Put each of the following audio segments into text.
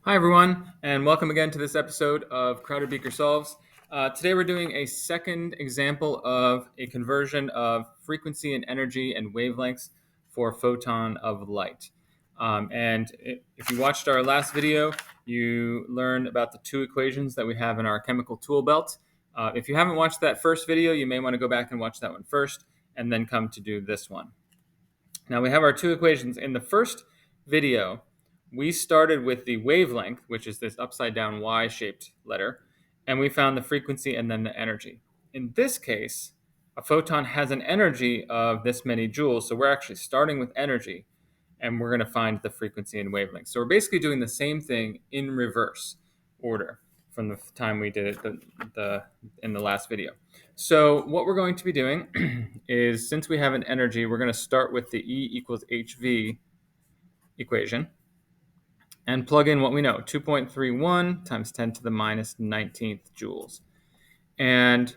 Hi, everyone, and welcome again to this episode of Crowder Beaker Solves. Today, we're doing a second example of a conversion of frequency and energy and wavelengths for a photon of light. If you watched our last video, you learned about the two equations that we have in our chemical tool belt. If you haven't watched that first video, you may want to go back and watch that one first and then come to do this one. Now we have our two equations. In the first video, we started with the wavelength, which is this upside down Y-shaped letter, and we found the frequency and then the energy. In this case, a photon has an energy of this many joules, so we're actually starting with energy, and we're going to find the frequency and wavelength. So we're basically doing the same thing in reverse order from the time we did it in the last video. So what we're going to be doing is, since we have an energy, we're going to start with the E equals hv equation and plug in what we know, 2.31 times 10 to the minus 19th joules. And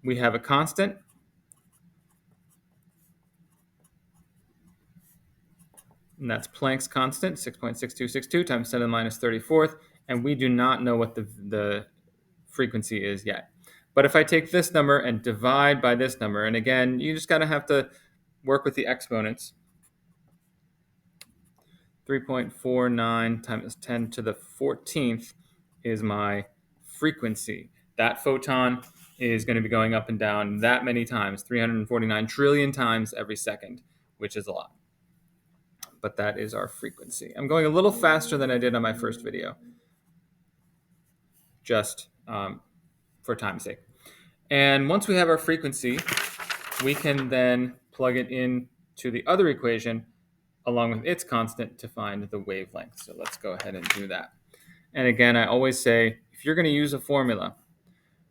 we have a constant, and that's Planck's constant, 6.6262 times 10 to the minus 34th, and we do not know what the frequency is yet. But if I take this number and divide by this number, and again, you just gotta have to work with the exponents. 3.49 times 10 to the 14th is my frequency. That photon is going to be going up and down that many times, 349 trillion times every second, which is a lot. But that is our frequency. I'm going a little faster than I did on my first video, just for time's sake. And once we have our frequency, we can then plug it in to the other equation along with its constant to find the wavelength. So let's go ahead and do that. And again, I always say, if you're going to use a formula,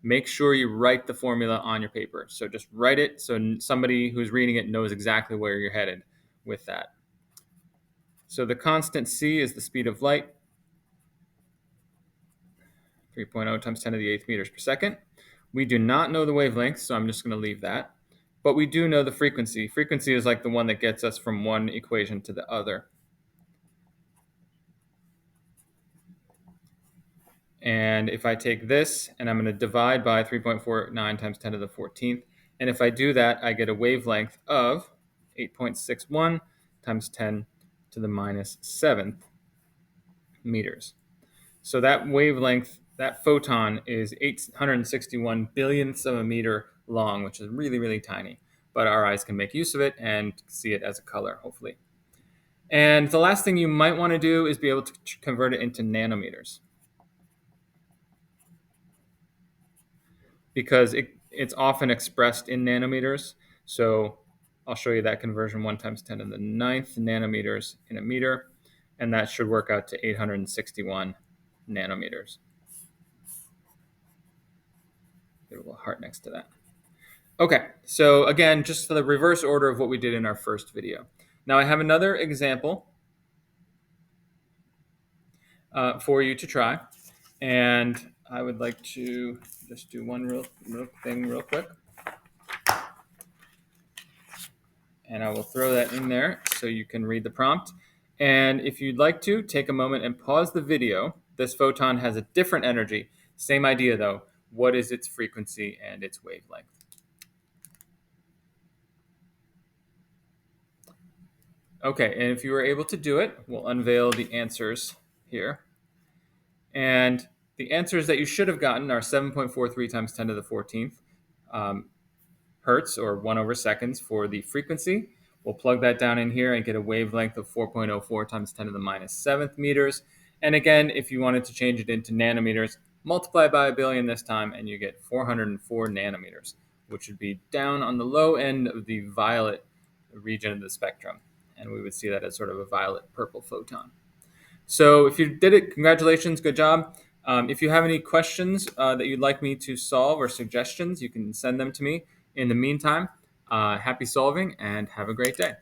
make sure you write the formula on your paper. So just write it so somebody who's reading it knows exactly where you're headed with that. So the constant c is the speed of light, 3.0 times 10 to the 8th meters per second. We do not know the wavelength, so I'm just going to leave that. But we do know the frequency. Frequency is like the one that gets us from one equation to the other. And if I take this and I'm going to divide by 3.49 times 10 to the 14th, and if I do that, I get a wavelength of 8.61 times 10 to the minus 7th meters. So that wavelength, that photon, is 861 billionths of a meter long, which is really, really tiny. But our eyes can make use of it and see it as a color, hopefully. And the last thing you might want to do is be able to convert it into nanometers, because it's often expressed in nanometers. So I'll show you that conversion, 1 times 10 to the 9th nanometers in a meter, and that should work out to 861 nanometers. Get a little heart next to that. Okay, so again, just the reverse order of what we did in our first video. Now I have another example for you to try, and I would like to just do one real thing real quick. And I will throw that in there so you can read the prompt. And if you'd like to, take a moment and pause the video. This photon has a different energy. Same idea though. What is its frequency and its wavelength? Okay, and if you were able to do it, we'll unveil the answers here. And the answers that you should have gotten are 7.43 times 10 to the 14th hertz, or 1 over seconds, for the frequency. We'll plug that down in here and get a wavelength of 4.04 times 10 to the minus 7th meters. And again, if you wanted to change it into nanometers, multiply by a billion this time, and you get 404 nanometers, which would be down on the low end of the violet region of the spectrum. And we would see that as sort of a violet-purple photon. So if you did it, congratulations, good job. If you have any questions that you'd like me to solve or suggestions, you can send them to me. In the meantime, happy solving and have a great day.